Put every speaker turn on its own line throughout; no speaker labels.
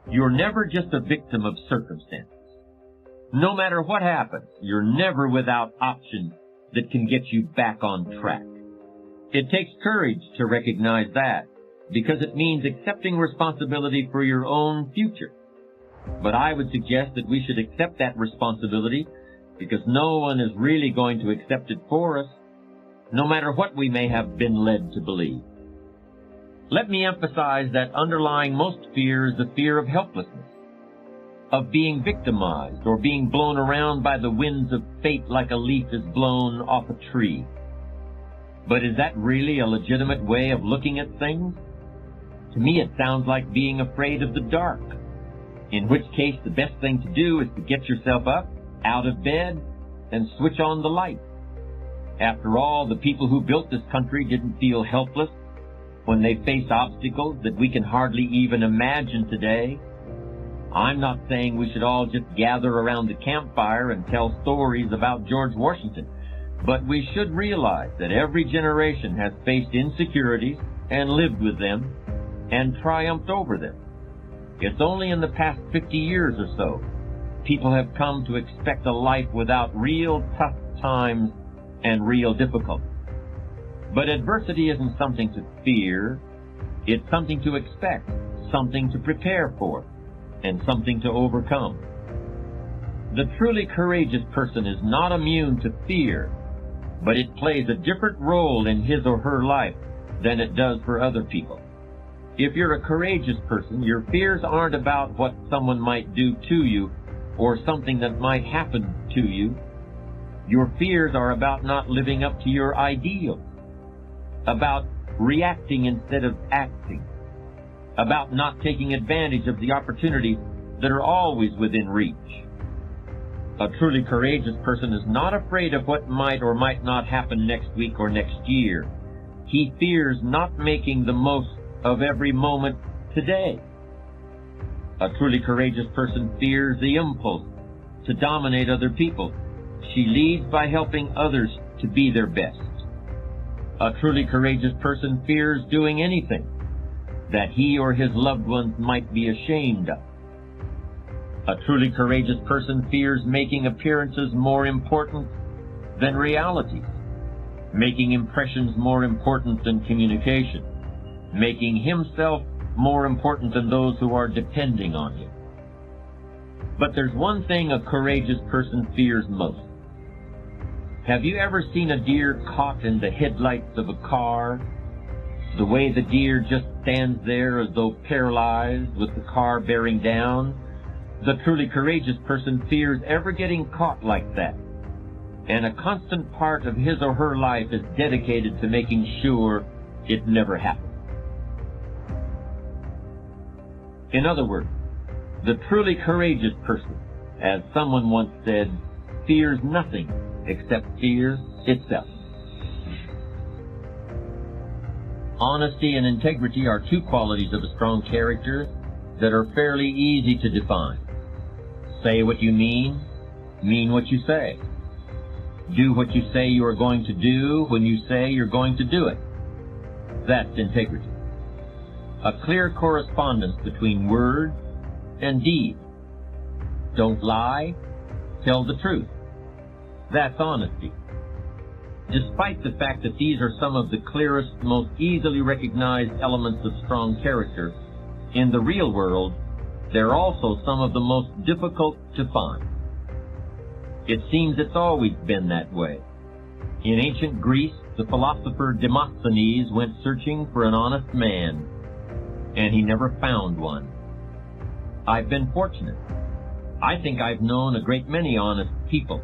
You're never just a victim of circumstances. No matter what happens, you're never without options that can get you back on track. It takes courage to recognize that, because it means accepting responsibility for your own future. But I would suggest that we should accept that responsibility because no one is really going to accept it for us, no matter what we may have been led to believe. Let me emphasize that underlying most fear is the fear of helplessness, of being victimized or being blown around by the winds of fate like a leaf is blown off a tree. But is that really a legitimate way of looking at things? To me, it sounds like being afraid of the dark, in which case the best thing to do is to get yourself up, out of bed, and switch on the light. After all, the people who built this country didn't feel helpless when they faced obstacles that we can hardly even imagine today. I'm not saying we should all just gather around the campfire and tell stories about George Washington, but we should realize that every generation has faced insecurities and lived with them and triumphed over them. It's only in the past 50 years or so people have come to expect a life without real tough times and real difficulty. But adversity isn't something to fear. It's something to expect, something to prepare for, and something to overcome. The truly courageous person is not immune to fear, but it plays a different role in his or her life than it does for other people. If you're a courageous person, your fears aren't about what someone might do to you or something that might happen to you. Your fears are about not living up to your ideals, about reacting instead of acting, about not taking advantage of the opportunities that are always within reach. A truly courageous person is not afraid of what might or might not happen next week or next year. He fears not making the most of every moment today. A truly courageous person fears the impulse to dominate other people. She leads by helping others to be their best. A truly courageous person fears doing anything that he or his loved ones might be ashamed of. A truly courageous person fears making appearances more important than realities, making impressions more important than communication, making himself more important than those who are depending on him. But there's one thing a courageous person fears most. Have you ever seen a deer caught in the headlights of a car? The way the deer just stands there as though paralyzed with the car bearing down? The truly courageous person fears ever getting caught like that, and a constant part of his or her life is dedicated to making sure it never happens. In other words, the truly courageous person, as someone once said, fears nothing except fear itself. Honesty and integrity are two qualities of a strong character that are fairly easy to define. Say what you mean what you say. Do what you say you are going to do when you say you're going to do it. That's integrity. A clear correspondence between words and deeds. Don't lie, tell the truth. That's honesty. Despite the fact that these are some of the clearest, most easily recognized elements of strong character, in the real world, they're also some of the most difficult to find. It seems it's always been that way. In ancient Greece, the philosopher Demosthenes went searching for an honest man, and he never found one. I've been fortunate. I think I've known a great many honest people.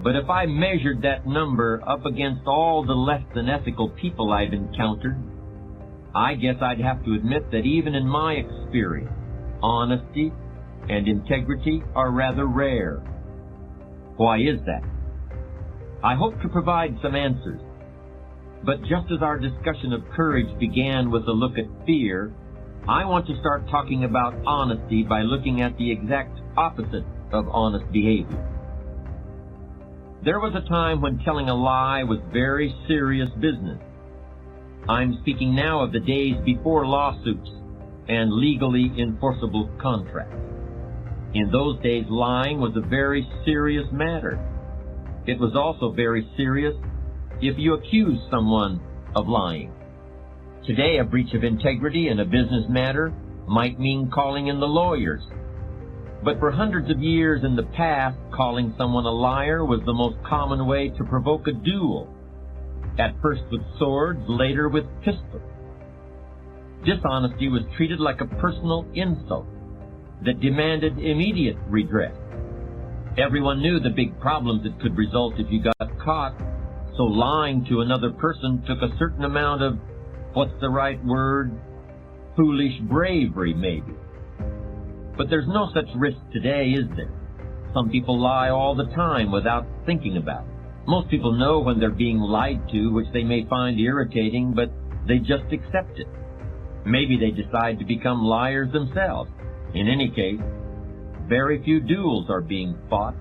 But if I measured that number up against all the less than ethical people I've encountered, I guess I'd have to admit that even in my experience, honesty and integrity are rather rare. Why is that? I hope to provide some answers. But just as our discussion of courage began with a look at fear, I want to start talking about honesty by looking at the exact opposite of honest behavior. There was a time when telling a lie was very serious business. I'm speaking now of the days before lawsuits and legally enforceable contracts. In those days, lying was a very serious matter. It was also very serious if you accused someone of lying. Today, a breach of integrity in a business matter might mean calling in the lawyers. But for hundreds of years in the past, calling someone a liar was the most common way to provoke a duel. At first with swords, later with pistols. Dishonesty was treated like a personal insult that demanded immediate redress. Everyone knew the big problems that could result if you got caught, so lying to another person took a certain amount of, what's the right word, foolish bravery maybe. But there's no such risk today, is there? Some people lie all the time without thinking about it. Most people know when they're being lied to, which they may find irritating, but they just accept it. Maybe they decide to become liars themselves. In any case, very few duels are being fought.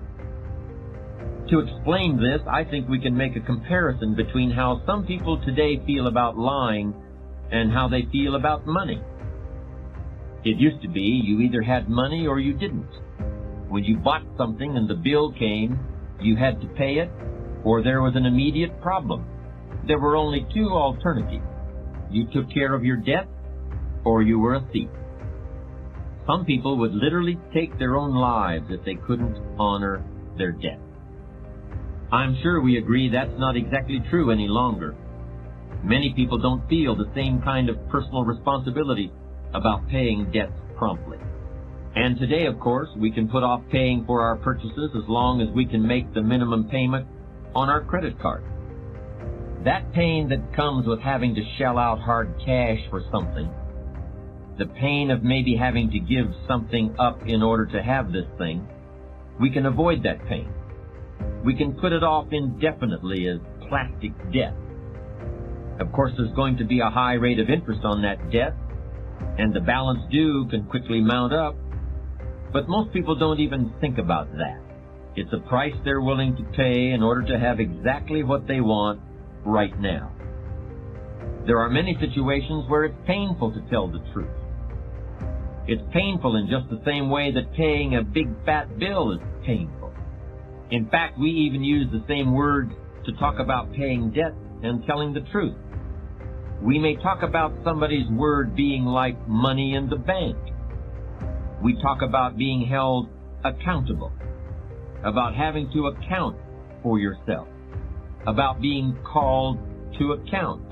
To explain this, I think we can make a comparison between how some people today feel about lying and how they feel about money. It used to be you either had money or you didn't. When you bought something and the bill came, you had to pay it, or there was an immediate problem. There were only two alternatives. You took care of your debt, or you were a thief. Some people would literally take their own lives if they couldn't honor their debt. I'm sure we agree that's not exactly true any longer. Many people don't feel the same kind of personal responsibility about paying debts promptly. And today, of course, we can put off paying for our purchases as long as we can make the minimum payment on our credit card. That pain that comes with having to shell out hard cash for something, the pain of maybe having to give something up in order to have this thing, we can avoid that pain. We can put it off indefinitely as plastic debt. Of course, there's going to be a high rate of interest on that debt, and the balance due can quickly mount up, but most people don't even think about that. It's a price they're willing to pay in order to have exactly what they want right now. There are many situations where it's painful to tell the truth. It's painful in just the same way that paying a big fat bill is painful. In fact, we even use the same words to talk about paying debt and telling the truth. We may talk about somebody's word being like money in the bank. We talk about being held accountable, about having to account for yourself, about being called to account.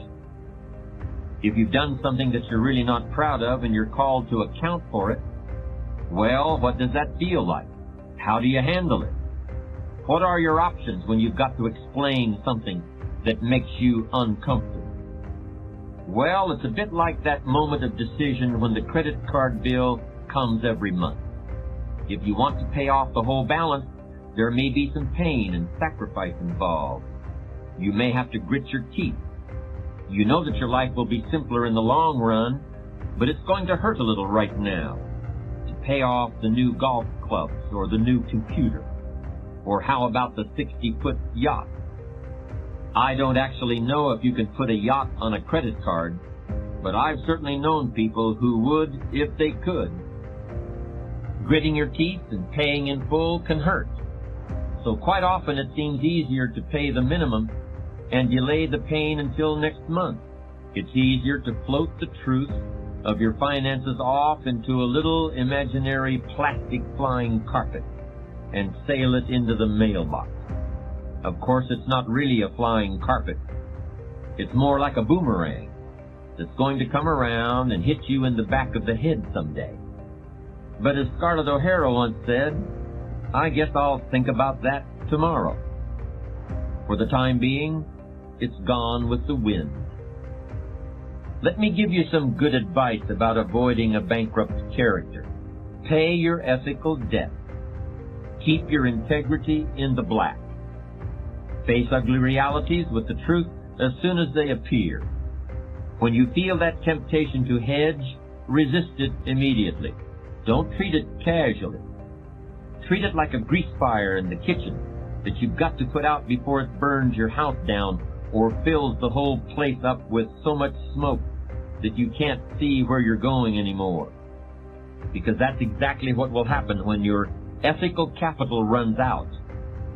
If you've done something that you're really not proud of and you're called to account for it, well, what does that feel like? How do you handle it? What are your options when you've got to explain something that makes you uncomfortable? Well, it's a bit like that moment of decision when the credit card bill comes every month. If you want to pay off the whole balance, there may be some pain and sacrifice involved. You may have to grit your teeth. You know that your life will be simpler in the long run, but it's going to hurt a little right now to pay off the new golf clubs or the new computer. Or how about the 60-foot yacht? I don't actually know if you can put a yacht on a credit card, but I've certainly known people who would if they could. Gritting your teeth and paying in full can hurt. So quite often it seems easier to pay the minimum and delay the pain until next month. It's easier to float the truth of your finances off into a little imaginary plastic flying carpet and sail it into the mailbox. Of course, it's not really a flying carpet. It's more like a boomerang that's going to come around and hit you in the back of the head someday. But as Scarlett O'Hara once said, I guess I'll think about that tomorrow. For the time being, it's gone with the wind. Let me give you some good advice about avoiding a bankrupt character. Pay your ethical debt. Keep your integrity in the black. Face ugly realities with the truth as soon as they appear. When you feel that temptation to hedge, resist it immediately. Don't treat it casually. Treat it like a grease fire in the kitchen that you've got to put out before it burns your house down or fills the whole place up with so much smoke that you can't see where you're going anymore. Because that's exactly what will happen when your ethical capital runs out.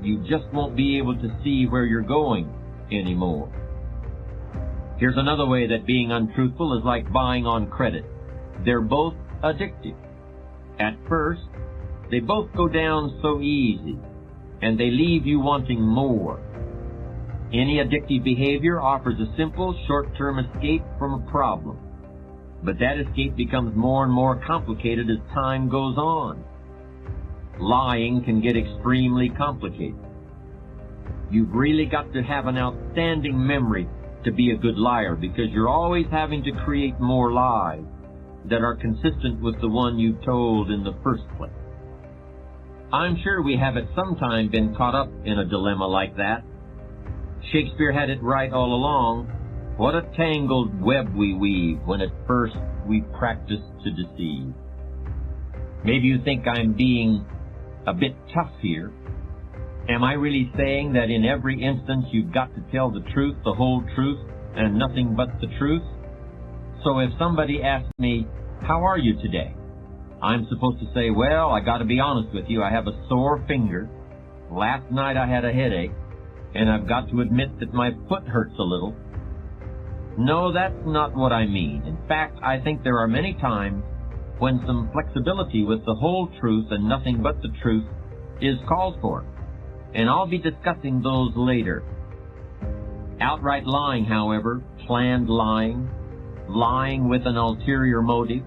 You just won't be able to see where you're going anymore. Here's another way that being untruthful is like buying on credit. They're both addictive. At first, they both go down so easy, and they leave you wanting more. Any addictive behavior offers a simple, short-term escape from a problem. But that escape becomes more and more complicated as time goes on. Lying can get extremely complicated. You've really got to have an outstanding memory to be a good liar, because you're always having to create more lies that are consistent with the one you told in the first place. I'm sure we have at some time been caught up in a dilemma like that. Shakespeare had it right all along. What a tangled web we weave when at first we practice to deceive. Maybe you think I'm being a bit tough here. Am I really saying that in every instance you've got to tell the truth, the whole truth, and nothing but the truth? So if somebody asks me, "How are you today?" I'm supposed to say, "Well, I got to be honest with you, I have a sore finger. Last night I had a headache, and I've got to admit that my foot hurts a little." No, that's not what I mean. In fact, I think there are many times when some flexibility with the whole truth and nothing but the truth is called for. And I'll be discussing those later. Outright lying, however, planned lying, lying with an ulterior motive,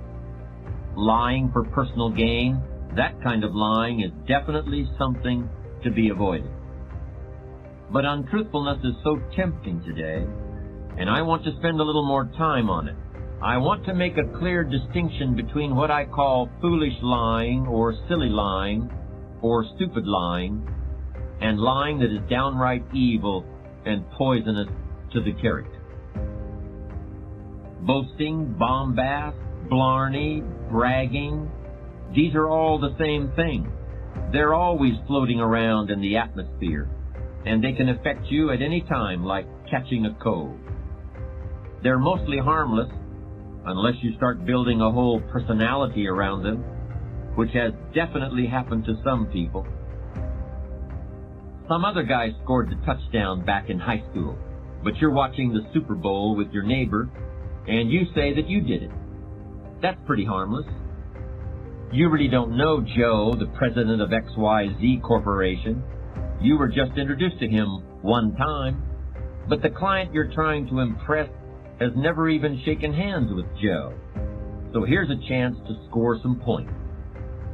lying for personal gain, that kind of lying is definitely something to be avoided. But untruthfulness is so tempting today, and I want to spend a little more time on it. I want to make a clear distinction between what I call foolish lying or silly lying or stupid lying and lying that is downright evil and poisonous to the character. Boasting, bombast, blarney, bragging, these are all the same thing. They're always floating around in the atmosphere, and they can affect you at any time like catching a cold. They're mostly harmless, unless you start building a whole personality around them, which has definitely happened to some people. Some other guy scored the touchdown back in high school, but you're watching the Super Bowl with your neighbor, and you say that you did it. That's pretty harmless. You really don't know Joe, the president of XYZ Corporation. You were just introduced to him one time, but the client you're trying to impress has never even shaken hands with Joe. So here's a chance to score some points.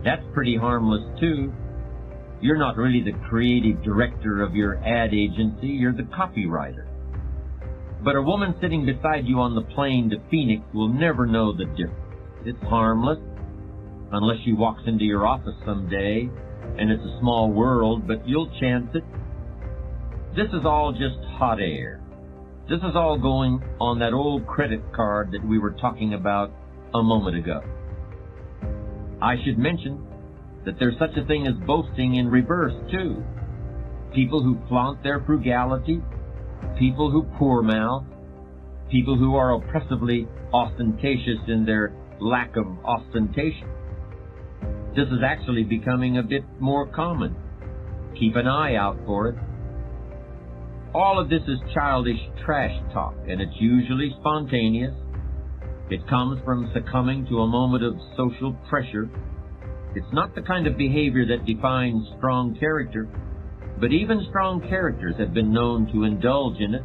That's pretty harmless too. You're not really the creative director of your ad agency, you're the copywriter. But a woman sitting beside you on the plane to Phoenix will never know the difference. It's harmless, unless she walks into your office someday, and it's a small world, but you'll chance it. This is all just hot air. This is all going on that old credit card that we were talking about a moment ago. I should mention that there's such a thing as boasting in reverse, too. People who flaunt their frugality, people who poor-mouth, people who are oppressively ostentatious in their lack of ostentation. This is actually becoming a bit more common. Keep an eye out for it. All of this is childish trash talk, and it's usually spontaneous. It comes from succumbing to a moment of social pressure. It's not the kind of behavior that defines strong character, but even strong characters have been known to indulge in it.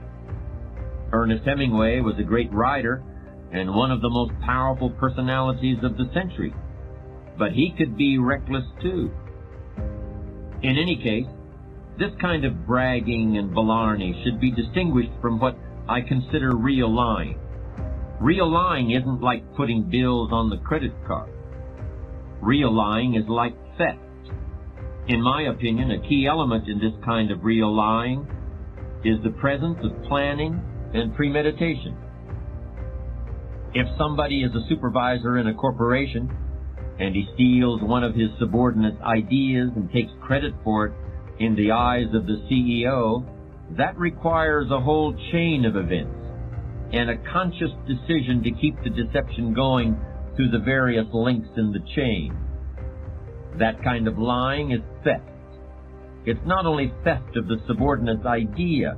Ernest Hemingway was a great writer and one of the most powerful personalities of the century, but he could be reckless too. In any case, this kind of bragging and blarney should be distinguished from what I consider real lying. Real lying isn't like putting bills on the credit card. Real lying is like theft. In my opinion, a key element in this kind of real lying is the presence of planning and premeditation. If somebody is a supervisor in a corporation and he steals one of his subordinates' ideas and takes credit for it in the eyes of the CEO, that requires a whole chain of events. and a conscious decision to keep the deception going through the various links in the chain. That kind of lying is theft. It's not only theft of the subordinate's idea,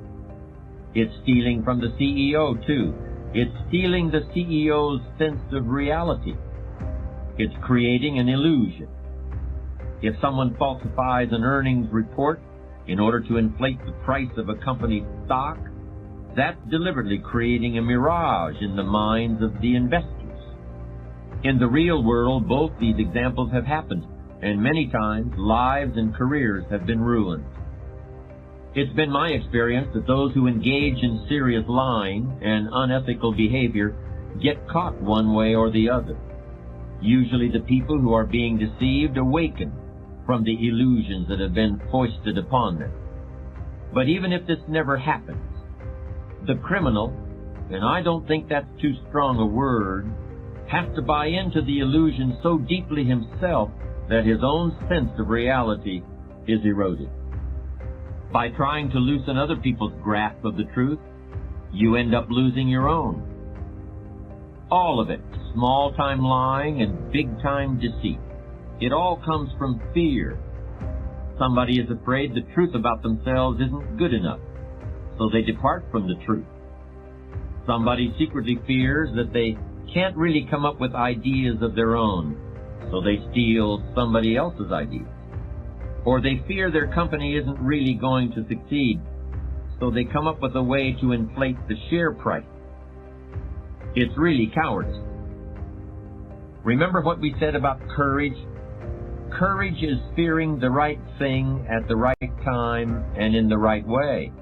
it's stealing from the CEO too. It's stealing the CEO's sense of reality. It's creating an illusion. If someone falsifies an earnings report in order to inflate the price of a company's stock, that's deliberately creating a mirage in the minds of the investors. In the real world, both these examples have happened, and many times lives and careers have been ruined. It's been my experience that those who engage in serious lying and unethical behavior get caught one way or the other. Usually the people who are being deceived awaken from the illusions that have been foisted upon them. But even if this never happens, the criminal, and I don't think that's too strong a word, has to buy into the illusion so deeply himself that his own sense of reality is eroded. By trying to loosen other people's grasp of the truth, you end up losing your own. All of it, small-time lying and big-time deceit. It all comes from fear. Somebody is afraid the truth about themselves isn't good enough, so they depart from the truth. Somebody secretly fears that they can't really come up with ideas of their own, so they steal somebody else's ideas. Or they fear their company isn't really going to succeed, so they come up with a way to inflate the share price. It's really cowardice. Remember what we said about courage? Courage is fearing the right thing at the right time and in the right way.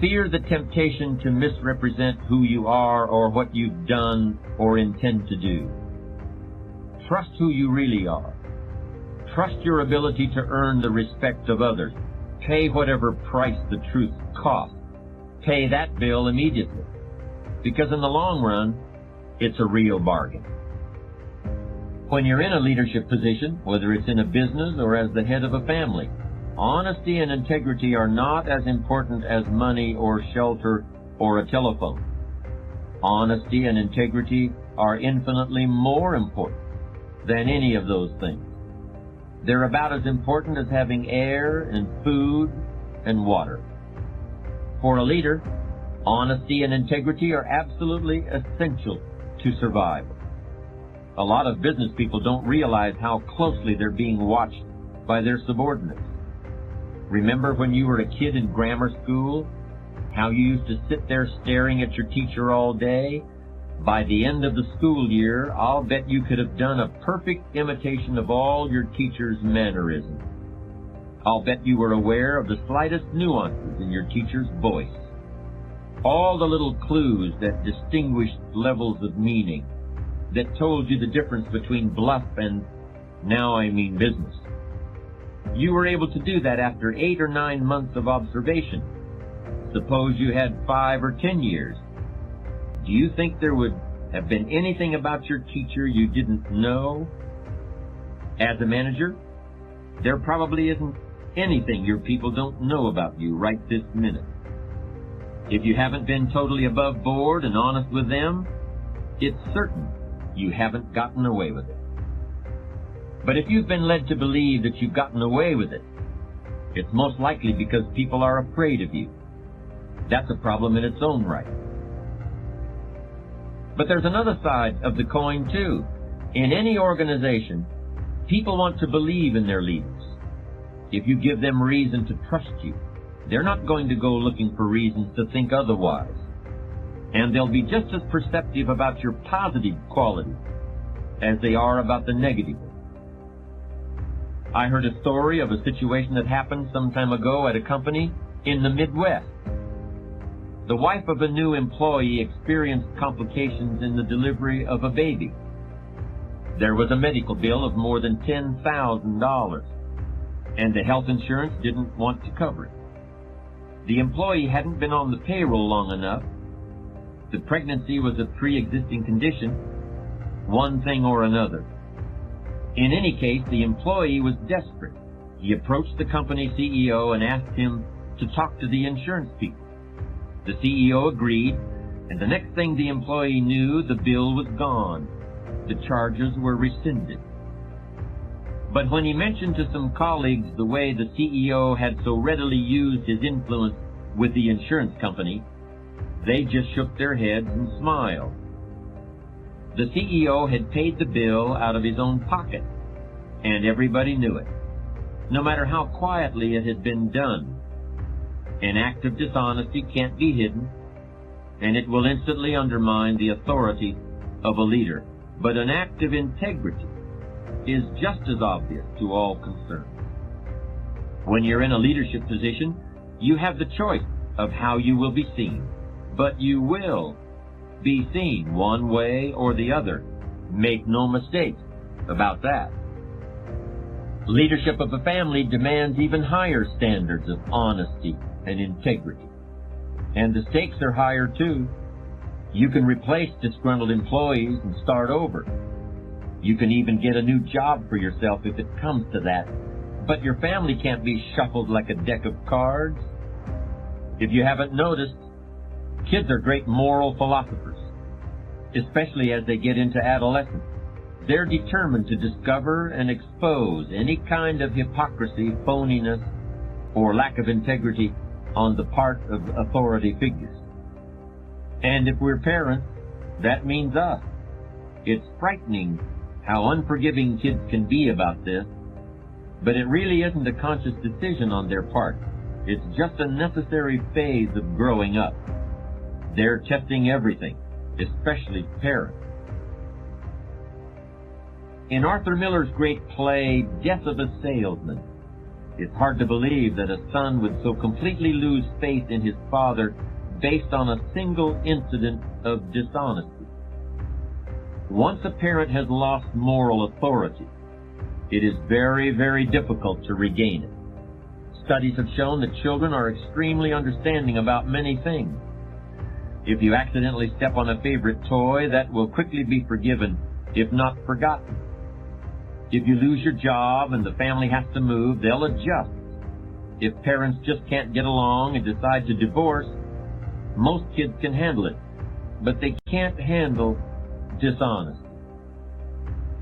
Fear the temptation to misrepresent who you are or what you've done or intend to do. Trust who you really are. Trust your ability to earn the respect of others. Pay whatever price the truth costs. Pay that bill immediately. Because in the long run, it's a real bargain. When you're in a leadership position, whether it's in a business or as the head of a family, honesty and integrity are not as important as money or shelter or a telephone. Honesty and integrity are infinitely more important than any of those things. They're about as important as having air and food and water. For a leader, honesty and integrity are absolutely essential to survival. A lot of business people don't realize how closely they're being watched by their subordinates. Remember when you were a kid in grammar school, how you used to sit there staring at your teacher all day? By the end of the school year, I'll bet you could have done a perfect imitation of all your teacher's mannerisms. I'll bet you were aware of the slightest nuances in your teacher's voice. All the little clues that distinguished levels of meaning, that told you the difference between bluff and now I mean business. You were able to do that after 8 or 9 months of observation. Suppose you had 5 or 10 years. Do you think there would have been anything about your teacher you didn't know? As a manager, there probably isn't anything your people don't know about you right this minute. If you haven't been totally above board and honest with them, it's certain you haven't gotten away with it. But if you've been led to believe that you've gotten away with it, it's most likely because people are afraid of you. That's a problem in its own right. But there's another side of the coin too. In any organization, people want to believe in their leaders. If you give them reason to trust you, they're not going to go looking for reasons to think otherwise. And they'll be just as perceptive about your positive qualities as they are about the negative. I heard a story of a situation that happened some time ago at a company in the Midwest. The wife of a new employee experienced complications in the delivery of a baby. There was a medical bill of more than $10,000, and the health insurance didn't want to cover it. The employee hadn't been on the payroll long enough. The pregnancy was a pre-existing condition, one thing or another. In any case, the employee was desperate. He approached the company CEO and asked him to talk to the insurance people. The CEO agreed, And the next thing the employee knew, the bill was gone. The charges were rescinded. But when he mentioned to some colleagues the way the CEO had so readily used his influence with the insurance company, they just shook their heads and smiled. The CEO had paid the bill out of his own pocket, and everybody knew it, no matter how quietly it had been done. An act of dishonesty can't be hidden, and it will instantly undermine the authority of a leader. But an act of integrity is just as obvious to all concerned. When you're in a leadership position, you have the choice of how you will be seen, but you will be seen one way or the other. Make no mistake about that. Leadership of a family demands even higher standards of honesty and integrity. And the stakes are higher too. You can replace disgruntled employees and start over. You can even get a new job for yourself if it comes to that. But your family can't be shuffled like a deck of cards. If you haven't noticed, kids are great moral philosophers, especially as they get into adolescence. They're determined to discover and expose any kind of hypocrisy, phoniness, or lack of integrity on the part of authority figures. And if we're parents, that means us. It's frightening how unforgiving kids can be about this, but it really isn't a conscious decision on their part. It's just a necessary phase of growing up. They're testing everything, especially parents. In Arthur Miller's great play, Death of a Salesman, it's hard to believe that a son would so completely lose faith in his father based on a single incident of dishonesty. Once a parent has lost moral authority, it is very, very difficult to regain it. Studies have shown that children are extremely understanding about many things. If you accidentally step on a favorite toy, that will quickly be forgiven, if not forgotten. If you lose your job and the family has to move, they'll adjust. If parents just can't get along and decide to divorce, most kids can handle it, but they can't handle dishonesty.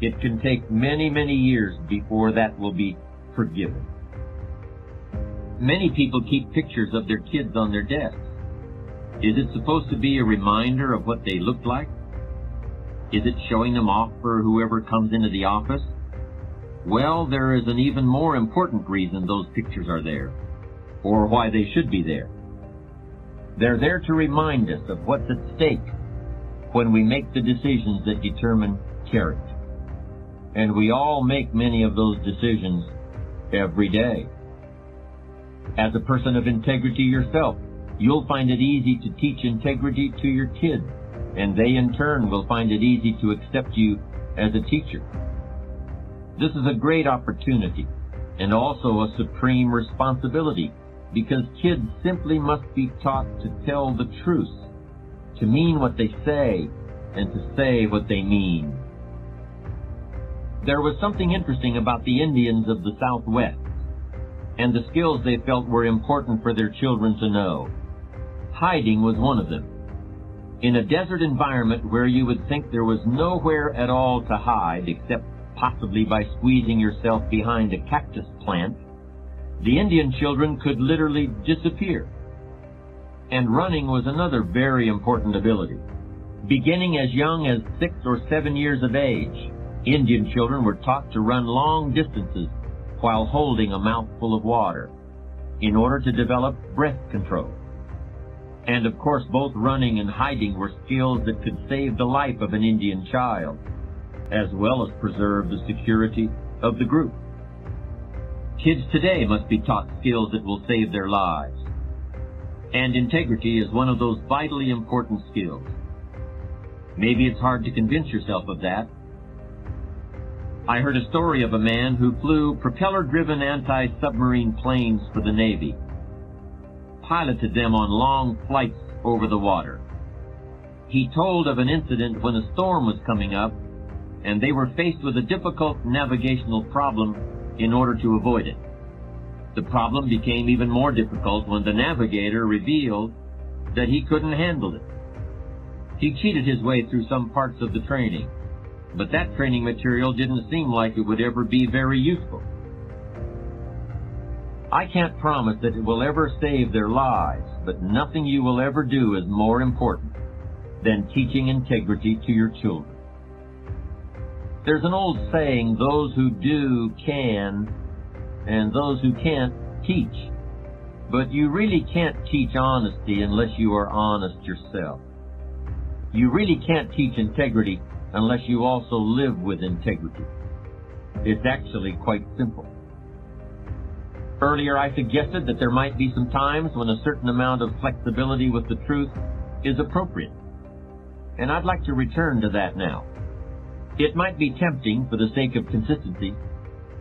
It can take many, many years before that will be forgiven. Many people keep pictures of their kids on their desks. Is it supposed to be a reminder of what they looked like? Is it showing them off for whoever comes into the office? Well, there is an even more important reason those pictures are there, or why they should be there. They're there to remind us of what's at stake when we make the decisions that determine character. And we all make many of those decisions every day. As a person of integrity yourself, you'll find it easy to teach integrity to your kids, and they in turn will find it easy to accept you as a teacher. This is a great opportunity and also a supreme responsibility, because kids simply must be taught to tell the truth, to mean what they say, and to say what they mean. There was something interesting about the Indians of the Southwest and the skills they felt were important for their children to know. Hiding was one of them. In a desert environment where you would think there was nowhere at all to hide except possibly by squeezing yourself behind a cactus plant, the Indian children could literally disappear. And running was another very important ability. Beginning as young as 6 or 7 years of age, Indian children were taught to run long distances while holding a mouthful of water in order to develop breath control. And of course, both running and hiding were skills that could save the life of an Indian child, as well as preserve the security of the group. Kids today must be taught skills that will save their lives. And integrity is one of those vitally important skills. Maybe it's hard to convince yourself of that. I heard a story of a man who flew propeller-driven anti-submarine planes for the Navy, piloted them on long flights over the water. He told of an incident when a storm was coming up, and they were faced with a difficult navigational problem in order to avoid it. The problem became even more difficult when the navigator revealed that he couldn't handle it. He cheated his way through some parts of the training, but that training material didn't seem like it would ever be very useful. I can't promise that it will ever save their lives, but nothing you will ever do is more important than teaching integrity to your children. There's an old saying, those who do can, and those who can't teach. But you really can't teach honesty unless you are honest yourself. You really can't teach integrity unless you also live with integrity. It's actually quite simple. Earlier I suggested that there might be some times when a certain amount of flexibility with the truth is appropriate. And I'd like to return to that now. It might be tempting, for the sake of consistency,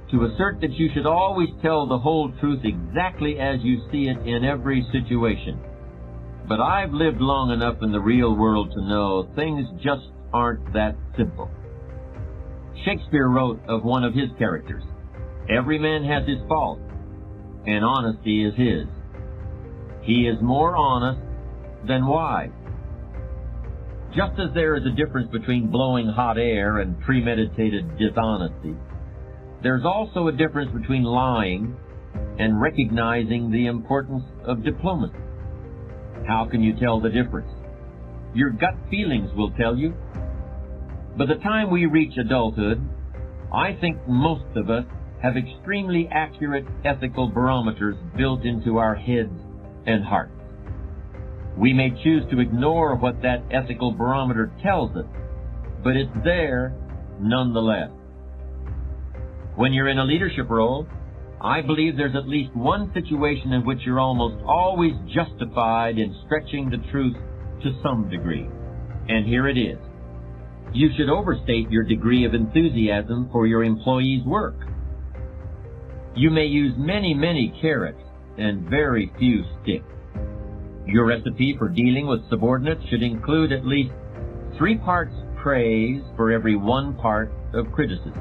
to assert that you should always tell the whole truth exactly as you see it in every situation. But I've lived long enough in the real world to know things just aren't that simple. Shakespeare wrote of one of his characters, "Every man has his fault, and honesty is his. He is more honest than wise." Just as there is a difference between blowing hot air and premeditated dishonesty, there's also a difference between lying and recognizing the importance of diplomacy. How can you tell the difference? Your gut feelings will tell you. By the time we reach adulthood, I think most of us have extremely accurate ethical barometers built into our heads and hearts. We may choose to ignore what that ethical barometer tells us, but it's there nonetheless. When you're in a leadership role, I believe there's at least one situation in which you're almost always justified in stretching the truth to some degree. And here it is. You should overstate your degree of enthusiasm for your employees' work. You may use many carrots and very few sticks. Your recipe for dealing with subordinates should include at least 3 parts praise for every 1 part of criticism.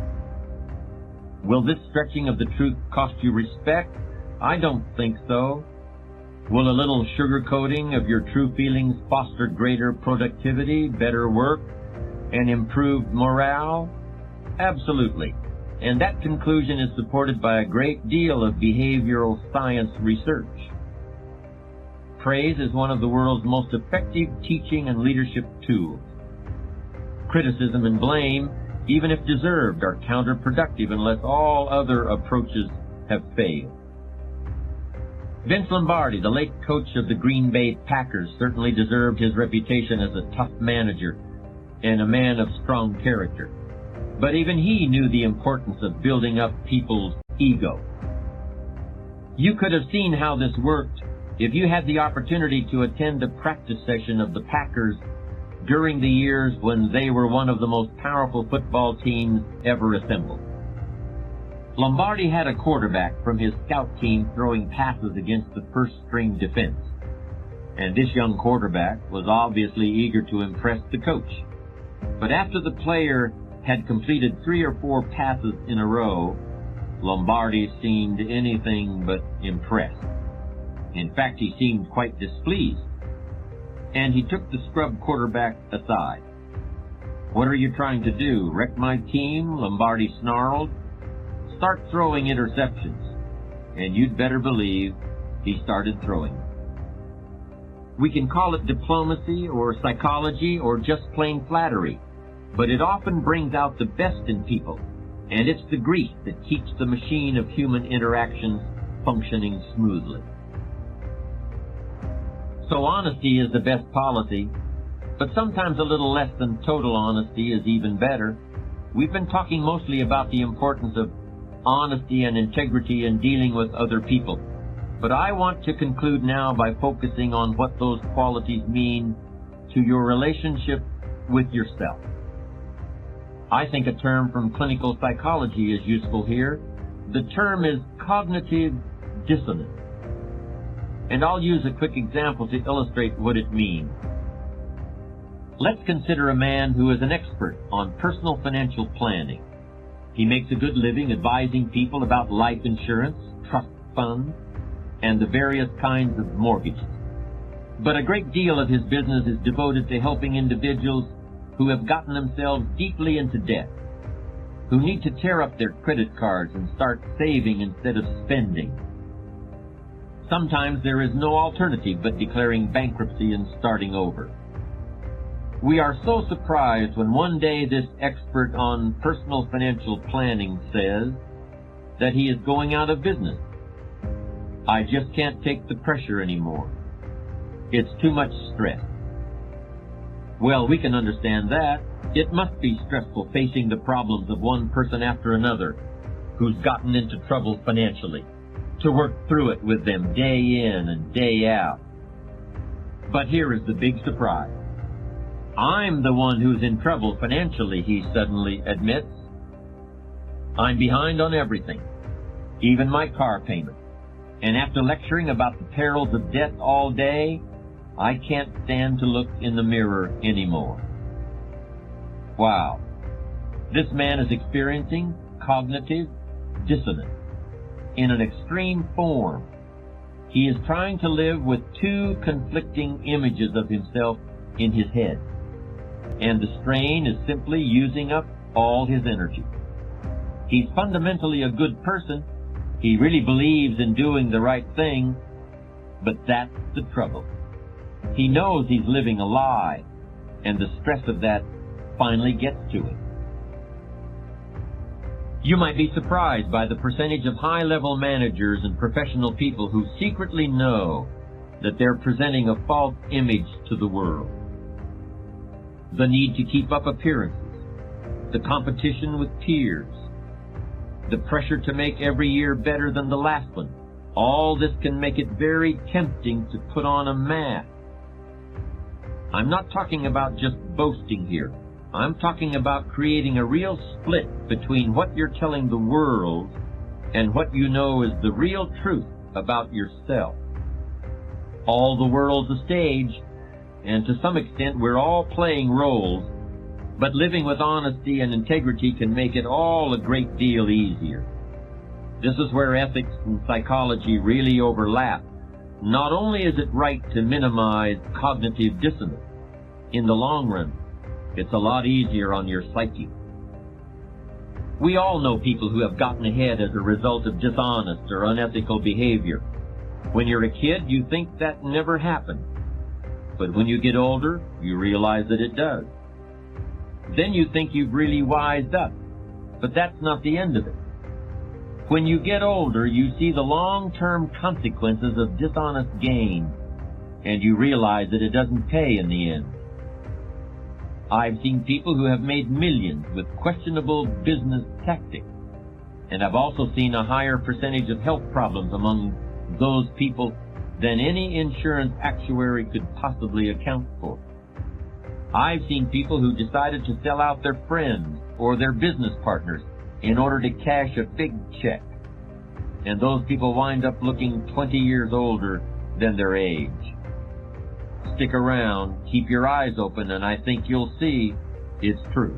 Will this stretching of the truth cost you respect? I don't think so. Will a little sugarcoating of your true feelings foster greater productivity, better work, and improved morale? Absolutely. And that conclusion is supported by a great deal of behavioral science research. Praise is one of the world's most effective teaching and leadership tools. Criticism and blame, even if deserved, are counterproductive unless all other approaches have failed. Vince Lombardi, the late coach of the Green Bay Packers, certainly deserved his reputation as a tough manager and a man of strong character. But even he knew the importance of building up people's ego. You could have seen how this worked if you had the opportunity to attend a practice session of the Packers during the years when they were one of the most powerful football teams ever assembled. Lombardi had a quarterback from his scout team throwing passes against the first-string defense, and this young quarterback was obviously eager to impress the coach. But after the player had completed 3 or 4 passes in a row, Lombardi seemed anything but impressed. In fact, he seemed quite displeased, and he took the scrub quarterback aside. "What are you trying to do, wreck my team?" Lombardi snarled. "Start throwing interceptions." And you'd better believe he started throwing them. We can call it diplomacy or psychology or just plain flattery, but it often brings out the best in people, and it's the grease that keeps the machine of human interactions functioning smoothly. So honesty is the best policy, but sometimes a little less than total honesty is even better. We've been talking mostly about the importance of honesty and integrity in dealing with other people, but I want to conclude now by focusing on what those qualities mean to your relationship with yourself. I think a term from clinical psychology is useful here. The term is cognitive dissonance. And I'll use a quick example to illustrate what it means. Let's consider a man who is an expert on personal financial planning. He makes a good living advising people about life insurance, trust funds, and the various kinds of mortgages. But a great deal of his business is devoted to helping individuals who have gotten themselves deeply into debt, who need to tear up their credit cards and start saving instead of spending. Sometimes there is no alternative but declaring bankruptcy and starting over. We are so surprised when one day this expert on personal financial planning says that he is going out of business. I just can't take the pressure anymore. It's too much stress. Well, we can understand that. It must be stressful facing the problems of one person after another who's gotten into trouble financially, to work through it with them day in and day out. But here is the big surprise. I'm the one who's in trouble financially, he suddenly admits. I'm behind on everything, even my car payment. And after lecturing about the perils of debt all day, I can't stand to look in the mirror anymore. Wow. This man is experiencing cognitive dissonance in an extreme form. He is trying to live with two conflicting images of himself in his head, and the strain is simply using up all his energy. He's fundamentally a good person. He really believes in doing the right thing, but that's the trouble. He knows he's living a lie, and the stress of that finally gets to him. You might be surprised by the percentage of high-level managers and professional people who secretly know that they're presenting a false image to the world. The need to keep up appearances, the competition with peers, the pressure to make every year better than the last one. All this can make it very tempting to put on a mask. I'm not talking about just boasting here. I'm talking about creating a real split between what you're telling the world and what you know is the real truth about yourself. All the world's a stage, and to some extent we're all playing roles, but living with honesty and integrity can make it all a great deal easier. This is where ethics and psychology really overlap. Not only is it right to minimize cognitive dissonance, in the long run, it's a lot easier on your psyche. We all know people who have gotten ahead as a result of dishonest or unethical behavior. When you're a kid, you think that never happened. But when you get older, you realize that it does. Then you think you've really wised up. But that's not the end of it. When you get older, you see the long-term consequences of dishonest gain, and you realize that it doesn't pay in the end. I've seen people who have made millions with questionable business tactics, and I've also seen a higher percentage of health problems among those people than any insurance actuary could possibly account for. I've seen people who decided to sell out their friends or their business partners in order to cash a big check, and those people wind up looking 20 years older than their age. Stick around, keep your eyes open, and I think you'll see it's true.